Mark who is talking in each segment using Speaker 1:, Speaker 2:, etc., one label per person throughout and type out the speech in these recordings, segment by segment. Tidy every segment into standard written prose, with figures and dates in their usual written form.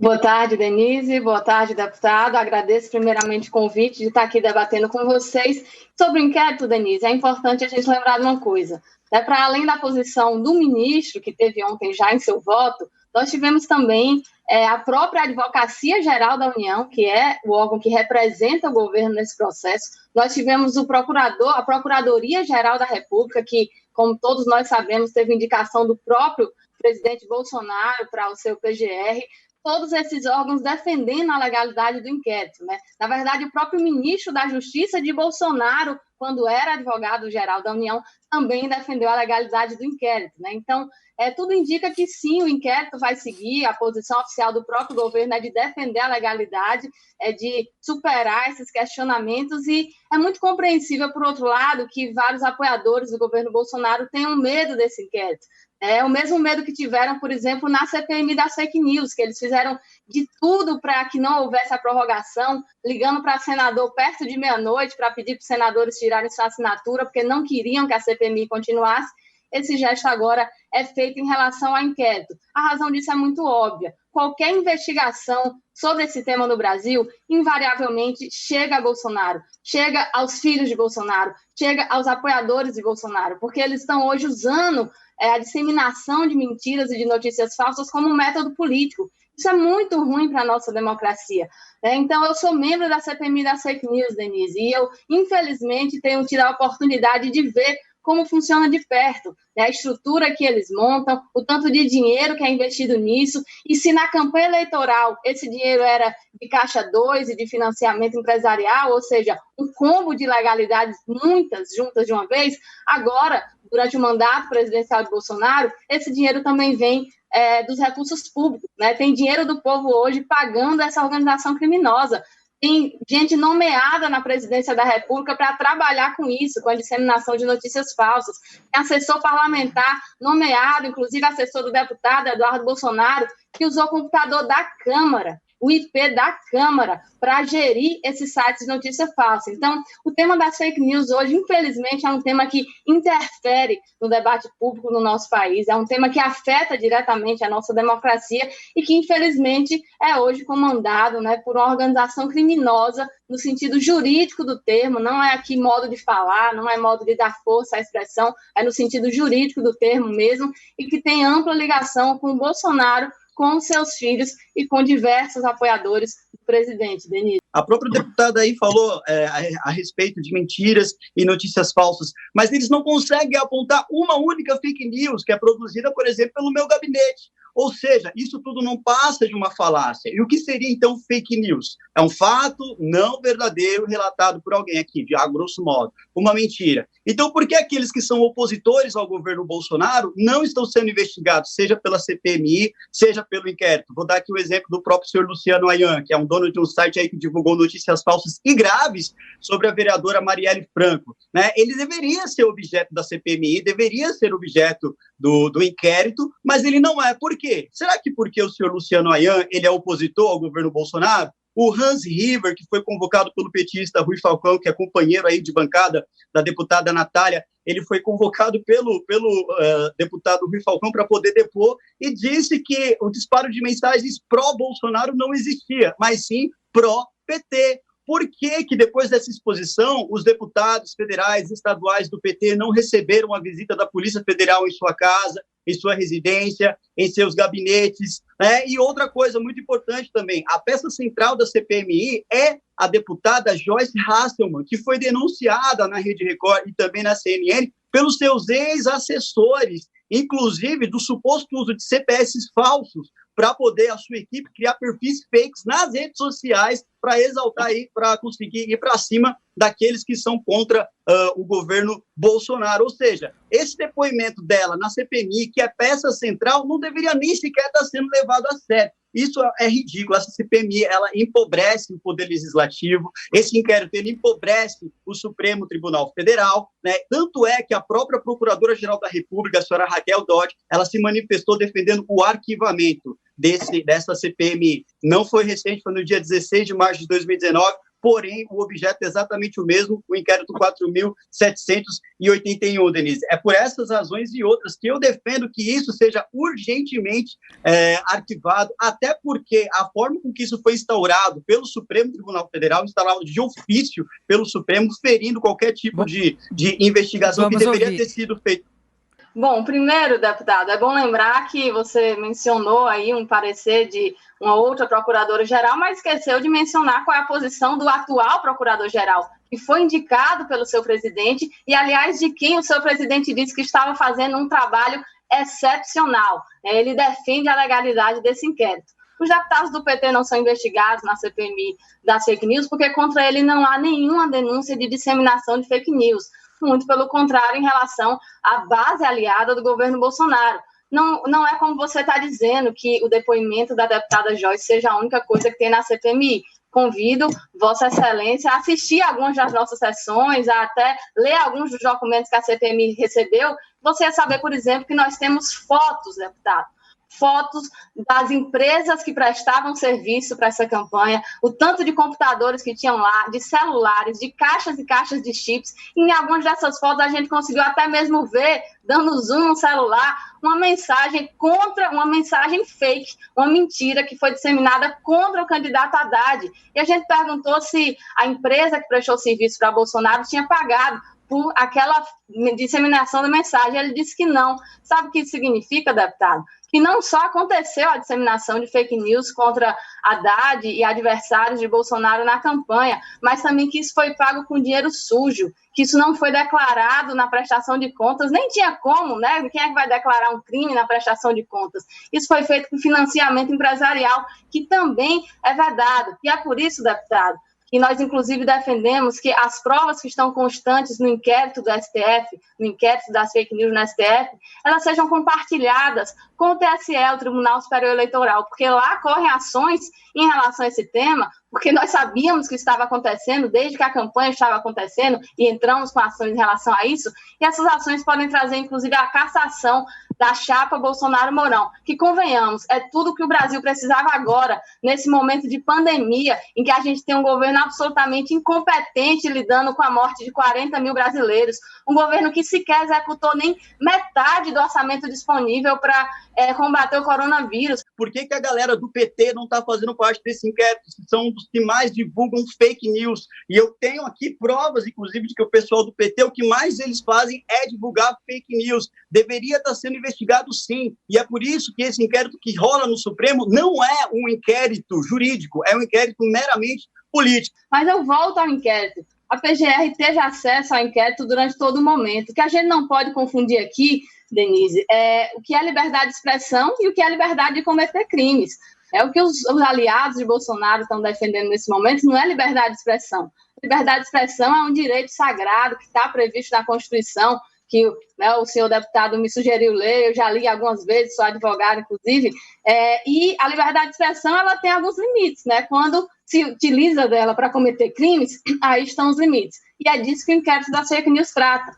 Speaker 1: Boa tarde, Denise. Boa tarde, deputado. Agradeço primeiramente o convite de estar aqui debatendo com vocês. Sobre o inquérito, Denise, é importante a gente lembrar de uma coisa. Para além da posição do ministro, que teve ontem já em seu voto, nós tivemos também a própria Advocacia Geral da União, que é o órgão que representa o governo nesse processo. Nós tivemos o procurador, a Procuradoria Geral da República, que, como todos nós sabemos, teve indicação do próprio presidente Bolsonaro para o seu PGR. Todos esses órgãos defendendo a legalidade do inquérito, né? Na verdade, o próprio ministro da Justiça de Bolsonaro, quando era advogado-geral da União, também defendeu a legalidade do inquérito, né? Então, tudo indica que sim, o inquérito vai seguir, a posição oficial do próprio governo é de defender a legalidade, é de superar esses questionamentos, e é muito compreensível, por outro lado, que vários apoiadores do governo Bolsonaro tenham medo desse inquérito. É o mesmo medo que tiveram, por exemplo, na CPMI das fake news, que eles fizeram de tudo para que não houvesse a prorrogação, ligando para senador perto de meia-noite para pedir para os senadores tirarem sua assinatura, porque não queriam que a CPMI continuasse. Esse gesto agora é feito em relação ao inquérito. A razão disso é muito óbvia. Qualquer investigação sobre esse tema no Brasil, invariavelmente chega a Bolsonaro, chega aos filhos de Bolsonaro, chega aos apoiadores de Bolsonaro, porque eles estão hoje usando a disseminação de mentiras e de notícias falsas como um método político. Isso é muito ruim para a nossa democracia. Então, eu sou membro da CPMI das fake news, Denise, e eu, infelizmente, tenho tido a oportunidade de ver como funciona de perto, né? A estrutura que eles montam, o tanto de dinheiro que é investido nisso, e se na campanha eleitoral esse dinheiro era de Caixa 2 e de financiamento empresarial, ou seja, um combo de legalidades, muitas juntas de uma vez, agora, durante o mandato presidencial de Bolsonaro, esse dinheiro também vem dos recursos públicos, né? Tem dinheiro do povo hoje pagando essa organização criminosa. Tem gente nomeada na presidência da República para trabalhar com isso, com a disseminação de notícias falsas. Tem assessor parlamentar nomeado, inclusive assessor do deputado Eduardo Bolsonaro, que usou o computador da Câmara, o IP da Câmara, para gerir esses sites de notícia falsa. Então, o tema das fake news hoje, infelizmente, é um tema que interfere no debate público no nosso país, é um tema que afeta diretamente a nossa democracia e que, infelizmente, é hoje comandado, né, por uma organização criminosa no sentido jurídico do termo, não é aqui modo de falar, não é modo de dar força à expressão, é no sentido jurídico do termo mesmo, e que tem ampla ligação com o Bolsonaro, com seus filhos e com diversos apoiadores do presidente, Denise.
Speaker 2: A própria deputada aí falou a respeito de mentiras e notícias falsas, mas eles não conseguem apontar uma única fake news que é produzida, por exemplo, pelo meu gabinete. Ou seja, isso tudo não passa de uma falácia. E o que seria, então, fake news? É um fato não verdadeiro relatado por alguém aqui, a grosso modo, uma mentira. Então, por que aqueles que são opositores ao governo Bolsonaro não estão sendo investigados, seja pela CPMI, seja pelo inquérito? Vou dar aqui o exemplo do próprio senhor Luciano Ayan, que é um dono de um site aí que divulgou notícias falsas e graves sobre a vereadora Marielle Franco, né? Ele deveria ser objeto da CPMI, deveria ser objeto do inquérito, mas ele não é. Por quê? Será que porque o senhor Luciano Ayan, ele é opositor ao governo Bolsonaro? O Hans River, que foi convocado pelo petista Rui Falcão, que é companheiro aí de bancada da deputada Natália, ele foi convocado pelo deputado Rui Falcão para poder depor e disse que o disparo de mensagens pró-Bolsonaro não existia, mas sim pró-PT. Por que depois dessa exposição, os deputados federais e estaduais do PT não receberam a visita da Polícia Federal em sua casa, em sua residência, em seus gabinetes, né? E outra coisa muito importante também, a peça central da CPMI é a deputada Joyce Hasselmann, que foi denunciada na Rede Record e também na CNN pelos seus ex-assessores, inclusive do suposto uso de CPS falsos para poder a sua equipe criar perfis fakes nas redes sociais para exaltar aí, para conseguir ir para cima daqueles que são contra o governo Bolsonaro. Ou seja, esse depoimento dela na CPMI, que é peça central, não deveria nem sequer estar sendo levado a sério. Isso é ridículo. Essa CPMI, ela empobrece o Poder Legislativo, esse inquérito, ele empobrece o Supremo Tribunal Federal, né? Tanto é que a própria Procuradora-Geral da República, a senhora Raquel Dodge, ela se manifestou defendendo o arquivamento dessa CPMI. Não foi recente, foi no dia 16 de março de 2019, porém o objeto é exatamente o mesmo, o inquérito 4.781, Denise. É por essas razões e outras que eu defendo que isso seja urgentemente arquivado, até porque a forma com que isso foi instaurado pelo Supremo Tribunal Federal, instaurado de ofício pelo Supremo, ferindo qualquer tipo de investigação que deveria ter sido feita.
Speaker 1: Bom, primeiro, deputado, é bom lembrar que você mencionou aí um parecer de uma outra procuradora-geral, mas esqueceu de mencionar qual é a posição do atual procurador-geral, que foi indicado pelo seu presidente e, aliás, de quem o seu presidente disse que estava fazendo um trabalho excepcional. Ele defende a legalidade desse inquérito. Os deputados do PT não são investigados na CPMI das fake news porque contra ele não há nenhuma denúncia de disseminação de fake news. Muito pelo contrário, em relação à base aliada do governo Bolsonaro. Não é como você está dizendo, que o depoimento da deputada Joyce seja a única coisa que tem na CPMI. Convido Vossa Excelência a assistir algumas das nossas sessões, a até ler alguns dos documentos que a CPMI recebeu. Você ia saber, por exemplo, que nós temos fotos, deputado, fotos das empresas que prestavam serviço para essa campanha, o tanto de computadores que tinham lá, de celulares, de caixas e caixas de chips. E em algumas dessas fotos a gente conseguiu até mesmo ver, dando zoom no celular, uma mensagem fake, uma mentira que foi disseminada contra o candidato Haddad. E a gente perguntou se a empresa que prestou serviço para Bolsonaro tinha pagado por aquela disseminação da mensagem. Ele disse que não. Sabe o que isso significa, deputado? Que não só aconteceu a disseminação de fake news contra Haddad e adversários de Bolsonaro na campanha, mas também que isso foi pago com dinheiro sujo, que isso não foi declarado na prestação de contas, nem tinha como, né? Quem é que vai declarar um crime na prestação de contas? Isso foi feito com financiamento empresarial, que também é vedado. E é por isso, deputado, que nós, inclusive, defendemos que as provas que estão constantes no inquérito do STF, no inquérito das fake news no STF, elas sejam compartilhadas com o TSE, o Tribunal Superior Eleitoral, porque lá correm ações em relação a esse tema, porque nós sabíamos que estava acontecendo desde que a campanha estava acontecendo e entramos com ações em relação a isso, e essas ações podem trazer, inclusive, a cassação da chapa Bolsonaro-Mourão, que, convenhamos, é tudo que o Brasil precisava agora, nesse momento de pandemia, em que a gente tem um governo absolutamente incompetente lidando com a morte de 40 mil brasileiros, um governo que sequer executou nem metade do orçamento disponível para combater o coronavírus.
Speaker 2: Por que a galera do PT não está fazendo parte desse inquérito? São os que mais divulgam fake news. E eu tenho aqui provas, inclusive, de que o pessoal do PT, o que mais eles fazem é divulgar fake news. Deveria estar sendo investigado, sim. E é por isso que esse inquérito que rola no Supremo não é um inquérito jurídico, é um inquérito meramente político.
Speaker 1: Mas eu volto ao inquérito. A PGR teve acesso ao inquérito durante todo o momento. O que a gente não pode confundir aqui, Denise, é o que é liberdade de expressão e o que é liberdade de cometer crimes. É o que os aliados de Bolsonaro estão defendendo nesse momento, não é liberdade de expressão. Liberdade de expressão é um direito sagrado que está previsto na Constituição, que o senhor deputado me sugeriu ler, eu já li algumas vezes, sou advogada, inclusive, e a liberdade de expressão ela tem alguns limites, né? Quando se utiliza dela para cometer crimes, aí estão os limites. E é disso que o inquérito das fake news trata.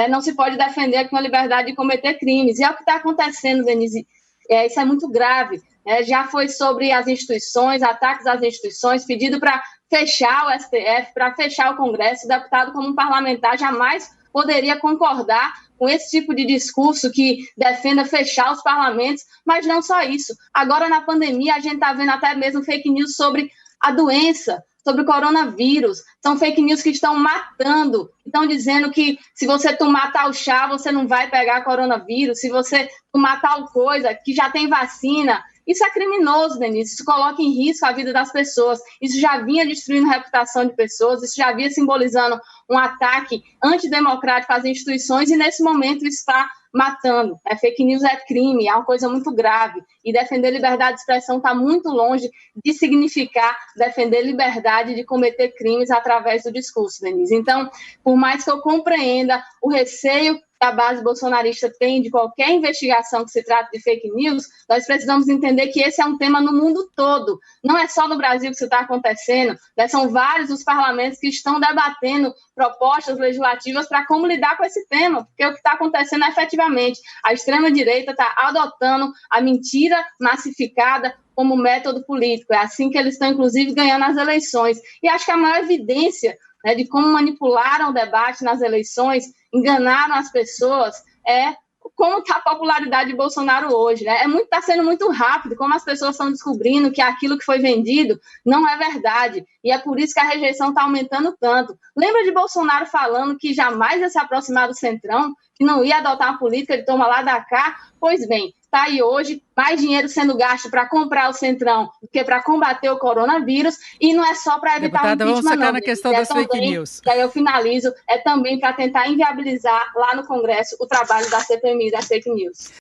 Speaker 1: Não se pode defender com a liberdade de cometer crimes. E é o que está acontecendo, Denise. Isso é muito grave. Já foi sobre as instituições, ataques às instituições, pedido para fechar o STF, para fechar o Congresso. O deputado, como um parlamentar, jamais poderia concordar com esse tipo de discurso que defenda fechar os parlamentos, mas não só isso. Agora, na pandemia, a gente está vendo até mesmo fake news sobre a doença, sobre o coronavírus. São fake news que estão matando, estão dizendo que se você tomar tal chá, você não vai pegar coronavírus, se você tomar tal coisa, que já tem vacina. Isso é criminoso, Denise, isso coloca em risco a vida das pessoas, isso já vinha destruindo a reputação de pessoas, isso já vinha simbolizando um ataque antidemocrático às instituições e nesse momento está matando. Fake news é crime, é uma coisa muito grave e defender liberdade de expressão está muito longe de significar defender liberdade de cometer crimes através do discurso, Denise. Então, por mais que eu compreenda o receio que a base bolsonarista tem de qualquer investigação que se trate de fake news, nós precisamos entender que esse é um tema no mundo todo. Não é só no Brasil que isso está acontecendo, são vários os parlamentos que estão debatendo propostas legislativas para como lidar com esse tema, porque o que está acontecendo é efetivamente a extrema-direita está adotando a mentira massificada como método político. É assim que eles estão, inclusive, ganhando as eleições. E acho que a maior evidência, né, de como manipularam o debate nas eleições, enganaram as pessoas, é como está a popularidade de Bolsonaro hoje, né? Está sendo muito rápido, como as pessoas estão descobrindo que aquilo que foi vendido não é verdade, e é por isso que a rejeição está aumentando tanto. Lembra de Bolsonaro falando que jamais ia se aproximar do Centrão, que não ia adotar uma política de toma lá da cá? Pois bem, está aí hoje mais dinheiro sendo gasto para comprar o Centrão do que para combater o coronavírus, e não é só para evitar
Speaker 3: Deputada,
Speaker 1: o impeachment,
Speaker 3: vamos focar
Speaker 1: não.
Speaker 3: na questão das fake news.
Speaker 1: E aí eu finalizo, é também para tentar inviabilizar lá no Congresso o trabalho da CPMI das fake news.